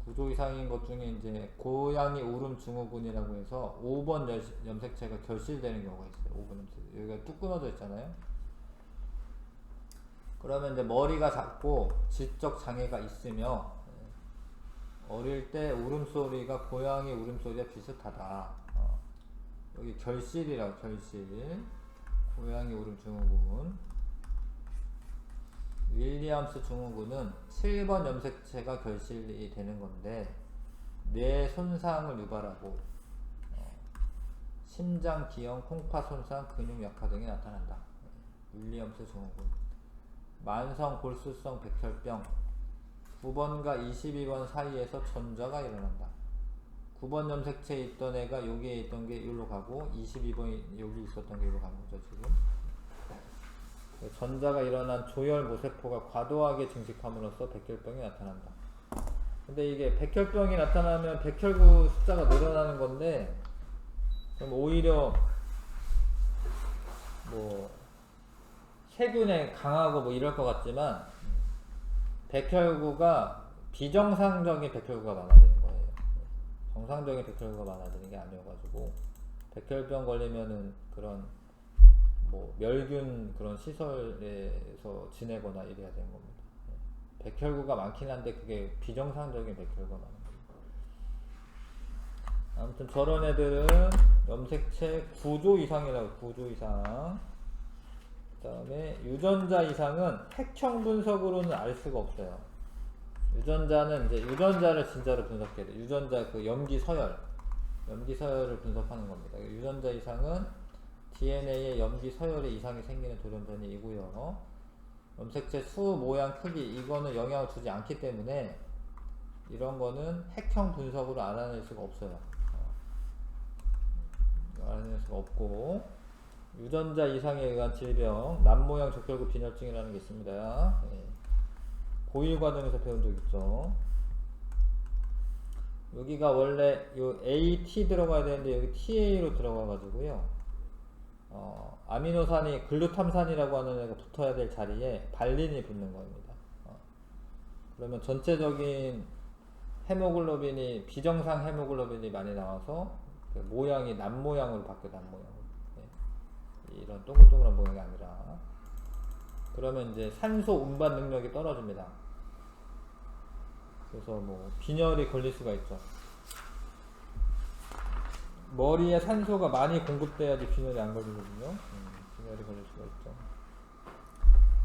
구조 이상인 것 중에 이제 고양이 울음 증후군이라고 해서 5번 염색체가 결실되는 경우가 있어요. 5번 염색체. 여기가 뚝 끊어져 있잖아요. 그러면 이제 머리가 작고 지적 장애가 있으며, 어릴 때 울음소리가 고양이 울음소리와 비슷하다. 여기 결실이라고, 결실. 고양이 울음 증후군. 윌리엄스 증후군은 7번 염색체가 결실이 되는 건데, 뇌 손상을 유발하고 심장, 기형, 콩팥 손상, 근육 약화 등이 나타난다. 윌리엄스 증후군. 만성 골수성 백혈병 9번과 22번 사이에서 전자가 일어난다. 9번 염색체에 있던 애가 여기에 있던 게 여기로 가고, 22번이 여기 있었던 게 여기로 가는 거죠. 지금 전자가 일어난 조혈 모세포가 과도하게 증식함으로써 백혈병이 나타난다. 근데 이게 백혈병이 나타나면 백혈구 숫자가 늘어나는 건데, 그럼 오히려 뭐 세균에 강하고 뭐 이럴 것 같지만, 백혈구가 비정상적인 백혈구가 많아지는 거예요. 정상적인 백혈구가 많아지는 게 아니어가지고, 백혈병 걸리면은 그런 뭐 멸균 그런 시설에서 지내거나 이래야 되는 겁니다. 백혈구가 많긴 한데 그게 비정상적인 백혈구가 많은 겁니다. 아무튼 저런 애들은 염색체 9조 이상이라고. 9조 이상. 그 다음에 유전자 이상은 핵형 분석으로는 알 수가 없어요. 유전자는 이제 유전자를 진짜로 분석해야 돼. 유전자 그 염기 서열을 분석하는 겁니다. 유전자 이상은 DNA의 염기 서열에 이상이 생기는 돌연변이이고요. 염색체 수, 모양, 크기 이거는 영향을 주지 않기 때문에 이런 거는 핵형 분석으로 알아낼 수가 없어요. 알아낼 수가 없고, 유전자 이상에 의한 질병, 남모양 적혈구 빈혈증이라는 게 있습니다. 고1 과정에서 배운 적 있죠. 여기가 원래 요 AT 들어가야 되는데 여기 TA로 들어가 가지고요. 아미노산이 글루탐산이라고 하는 애가 붙어야 될 자리에 발린이 붙는 겁니다. 그러면 전체적인 헤모글로빈이 비정상 헤모글로빈이 많이 나와서 그 모양이 남모양으로 바뀌어. 남모양으로. 이런 동글동글한 모양이 아니라. 그러면 이제 산소 운반 능력이 떨어집니다. 그래서 뭐 빈혈이 걸릴 수가 있죠. 머리에 산소가 많이 공급돼야지 빈혈이 안 걸리거든요. 빈혈이 걸릴 수가 있죠.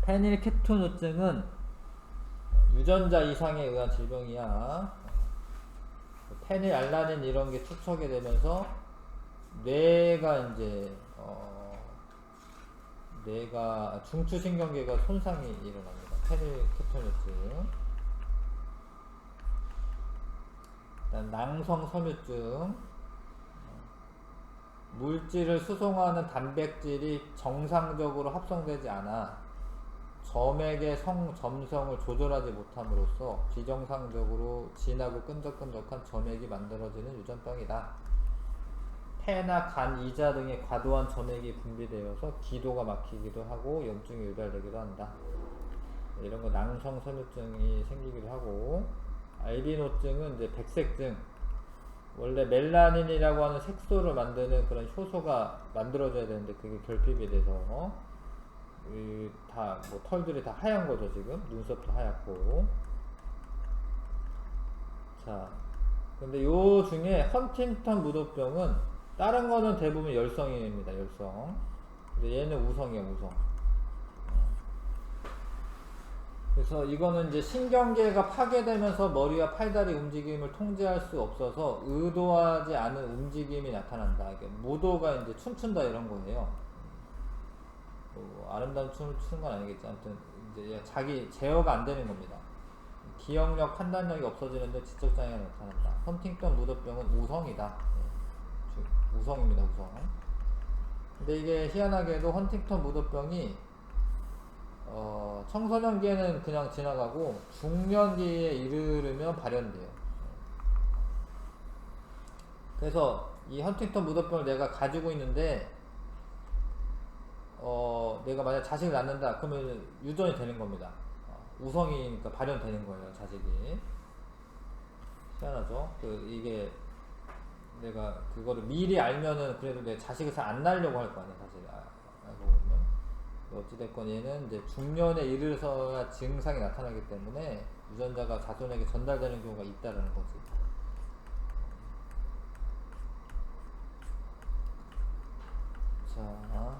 페닐케토누증은 유전자 이상에 의한 질병이야. 페닐알라닌 이런 게 축적이 되면서 뇌가 이제 뇌가 중추신경계가 손상이 일어납니다. 페닐케토누증. 낭성섬유증. 물질을 수송하는 단백질이 정상적으로 합성되지 않아 점액의 점성을 조절하지 못함으로써 비정상적으로 진하고 끈적끈적한 점액이 만들어지는 유전병이다. 폐나 간, 이자 등의 과도한 점액이 분비되어서 기도가 막히기도 하고 염증이 유발되기도 한다. 이런 거 낭성섬유증이 생기기도 하고, 알비노증은 이제 백색증. 원래 멜라닌이라고 하는 색소를 만드는 그런 효소가 만들어져야 되는데 그게 결핍이 돼서 다 뭐 털들이 다 하얀 거죠. 지금 눈썹도 하얗고. 자, 근데 요 중에 헌팅턴 무도병은 다른 거는 대부분 열성입니다. 열성. 근데 얘는 우성이야. 우성. 그래서 이거는 이제 신경계가 파괴되면서 머리와 팔다리 움직임을 통제할 수 없어서 의도하지 않은 움직임이 나타난다. 무도가 이제 춤춘다 이런 거예요. 뭐 아름다운 춤을 추는 건 아니겠지. 아무튼 이제 자기 제어가 안 되는 겁니다. 기억력, 판단력이 없어지는데 지적장애가 나타난다. 헌팅턴 무도병은 우성이다. 우성입니다. 우성. 근데 이게 희한하게도 헌팅턴 무도병이 청소년기에는 그냥 지나가고 중년기에 이르르면 발현돼요. 그래서 이 헌팅턴 무도병을 내가 가지고 있는데 내가 만약 자식을 낳는다 그러면 유전이 되는 겁니다. 우성이니까 발현되는 거예요. 자식이. 희한하죠. 이게 내가 그거를 미리 알면은 그래도 내 자식을 잘 안 낳으려고 할 거 아니야. 사실 알고 보면. 어찌됐건 얘는 이제 중년에 이르러서야 증상이 나타나기 때문에 유전자가 자손에게 전달되는 경우가 있다라는 거지. 자,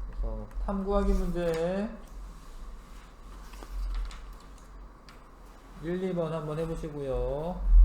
그래서 탐구하기 문제 1, 2번 한번 해보시고요.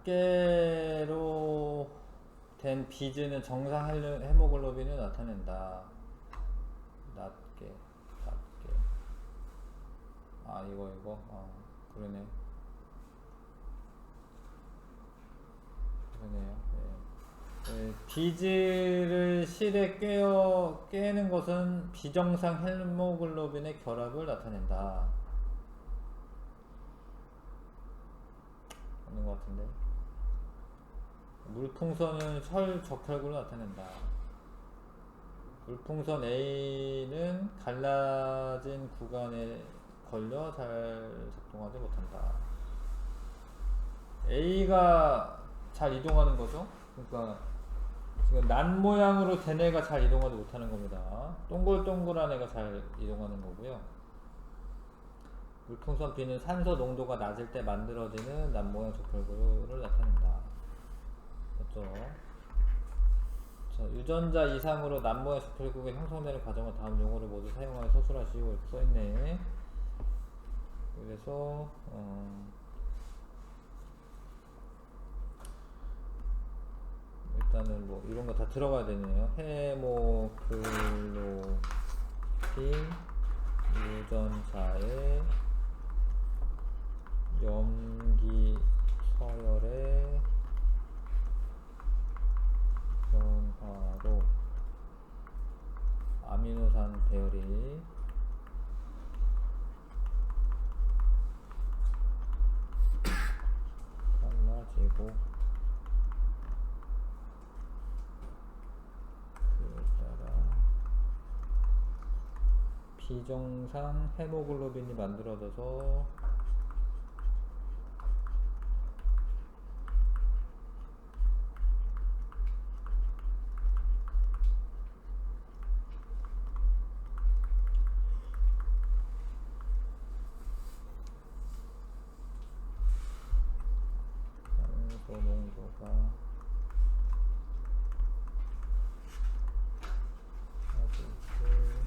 낱개로 된 비즈는 정상 헤모글로빈을 나타낸다. 낱개. 아, 이거. 그러네. 그러네요. 네, 비즈를 실에 깨는 것은 비정상 헤모글로빈의 결합을 나타낸다. 맞는 것 같은데. 물풍선은 혈적혈구를 나타낸다. 물풍선 A는 갈라진 구간에 걸려 잘 작동하지 못한다. A가 잘 이동하는 거죠. 그러니까 지금 난 모양으로 된 애가 잘 이동하지 못하는 겁니다. 동글동글한 애가 잘 이동하는 거고요. 물풍선 B는 산소 농도가 낮을 때 만들어지는 난 모양 적혈구를 나타낸다. 그렇죠? 유전자 이상으로 난 모양 적혈구가 형성되는 과정은 다음 용어를 모두 사용하여 서술하시오. 이렇게 써있네. 그래서 일단은 뭐 이런 거 다 들어가야 되네요. 헤모글로빈 유전자의 염기 서열의 변화로 아미노산 배열이 달라지고 그에 따라 비정상 헤모글로빈이 만들어져서 산소 농도가 낮을 때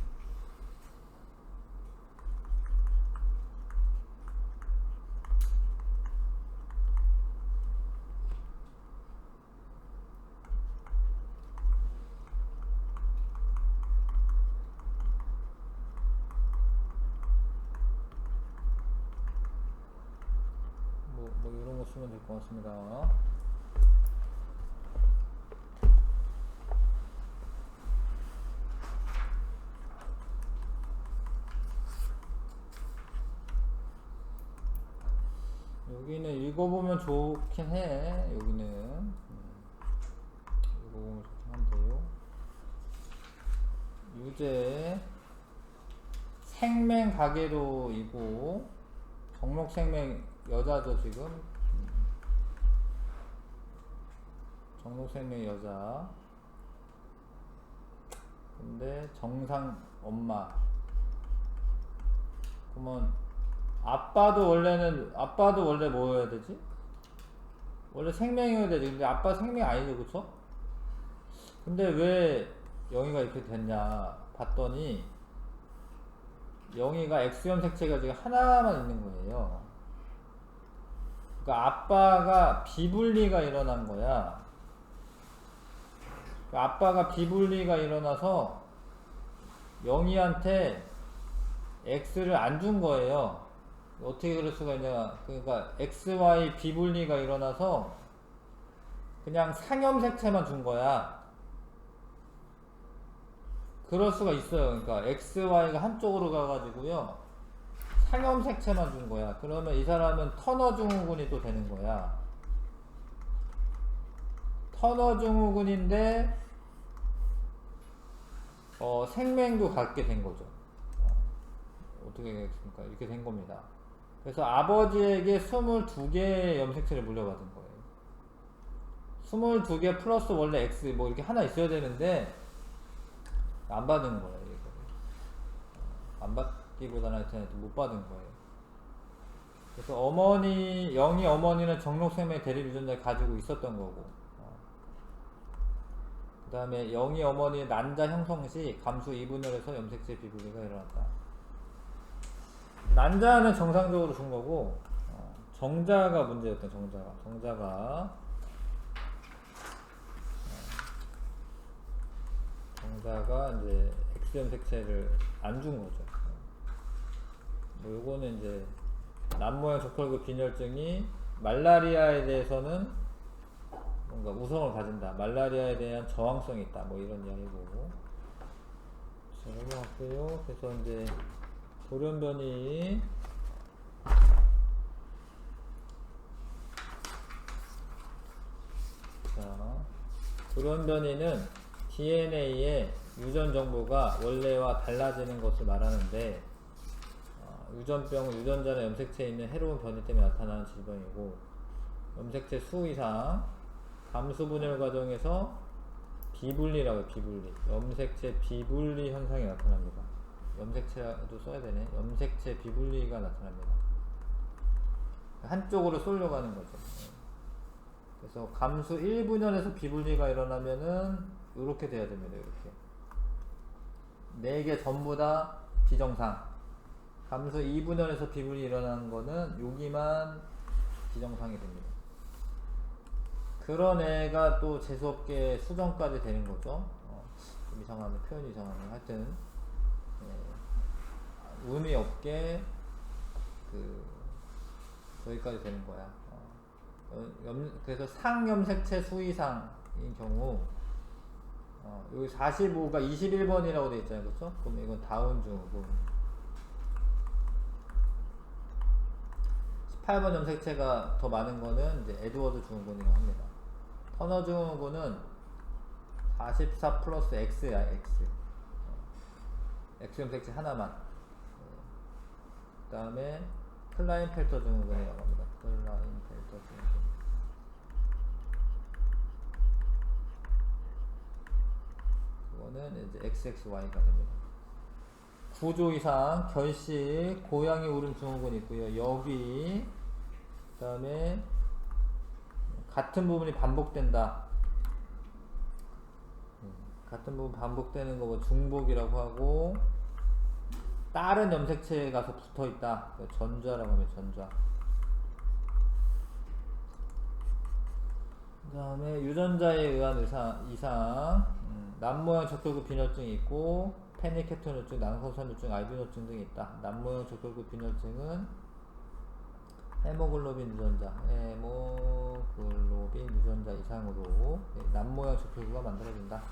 뭐 이런 거 쓰면 될 것 같습니다. 여기는 읽어보면 좋긴 해. 여기는 읽어보면 좋긴 한데요. 유제 생맹 가계도이고 정록생명 여자죠 지금. 정록생명 여자. 근데 정상 엄마. 그러면 아빠도 원래 뭐여야 되지? 원래 생명이어야 되지. 근데 아빠 생명 아니죠, 그쵸? 근데 왜 영희가 이렇게 됐냐 봤더니 영희가 X염색체가 지금 하나만 있는 거예요. 그러니까 아빠가 비분리가 일어난 거야. 그러니까 아빠가 비분리가 일어나서 영희한테 X를 안 준 거예요. 어떻게 그럴 수가 있냐. 그러니까 XY 비분리가 일어나서 그냥 상염색체만 준 거야. 그럴 수가 있어요. 그러니까 XY가 한쪽으로 가가지고요. 상염색체만 준 거야. 그러면 이 사람은 터너 증후군이 또 되는 거야. 터너 증후군인데 생맹도 갖게 된 거죠. 어떻게 됐습니까? 이렇게 된 겁니다. 그래서 아버지에게 22개의 염색체를 물려받은 거예요. 22개 플러스 원래 X 뭐 이렇게 하나 있어야 되는데 안 받은 거예요. 이거. 안 받기보다는 하여튼 못 받은 거예요. 그래서 영희 어머니는 정록생명 대립 유전자를 가지고 있었던 거고, 그 다음에 영희 어머니의 난자 형성 시 감수 2분을 해서 염색체 비분리가 일어났다. 난자는 정상적으로 준 거고, 정자가 문제였던 정자가 이제 X염 색채를 안 준 거죠. 뭐 요거는 이제 남모양 적혈구 빈혈증이 말라리아에 대해서는 뭔가 우성을 가진다. 말라리아에 대한 저항성이 있다. 뭐 이런 이야기고. 자, 넘어갈게요. 그래서 이제 돌연변이 돌연변이는 DNA의 유전 정보가 원래와 달라지는 것을 말하는데 유전병은 유전자나 염색체에 있는 해로운 변이 때문에 나타나는 질병이고 염색체 수 이상 감수 분열 과정에서 비분리라고 해요. 비분리. 염색체 비분리 현상이 나타납니다. 염색체도 써야 되네. 염색체 비분리가 나타납니다. 한쪽으로 쏠려가는 거죠. 그래서 감수 1분열에서 비분리가 일어나면은 이렇게 돼야 됩니다. 이렇게 4개 전부 다 비정상. 감수 2분열에서 비분리 일어나는 거는 여기만 비정상이 됩니다. 그런 애가 또 재수없게 수정까지 되는 거죠. 좀 이상하네. 표현이 이상하네. 하여튼 의미 없게 저기까지 되는 거야. 그래서 상염색체 수 이상인 경우 여기 45가 21번이라고 되어 있잖아요. 그렇죠? 그럼 이건 다운 증후군. 18번 염색체가 더 많은 거는 이제 에드워드 증후군이라고 합니다. 터너 증후군은 44 플러스 X야, X. X 염색체 하나만. 그 다음에 클라인펠터 증후군이라고 합니다. 클라인펠터 증후군. 그거는 이제 XXY가 됩니다. 9조 이상 결식, 고양이 울음 증후군이 있고요. 여기, 그 다음에 같은 부분이 반복된다. 같은 부분 반복되는 거 뭐 중복이라고 하고, 다른 염색체에 가서 붙어 있다. 전좌라고 하면 전좌. 그 다음에 유전자에 의한 이상, 남모양 적혈구 빈혈증이 있고, 페니케토누증, 낭성산유증, 알비노증 등이 있다. 남모양 적혈구 빈혈증은 헤모글로빈 유전자 이상으로 남모양 적혈구가 만들어진다.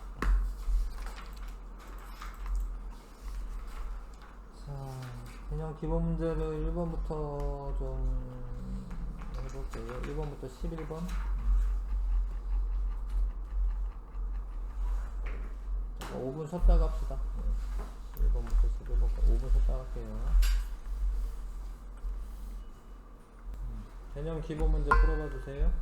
자, 그냥 기본 문제를 1번부터 좀 해볼게요. 1번부터 11번. 5분 쉬었다가 합시다. 1번부터 11번까지 5분 쉬었다가 할게요. 개념 기본 문제 풀어봐 주세요.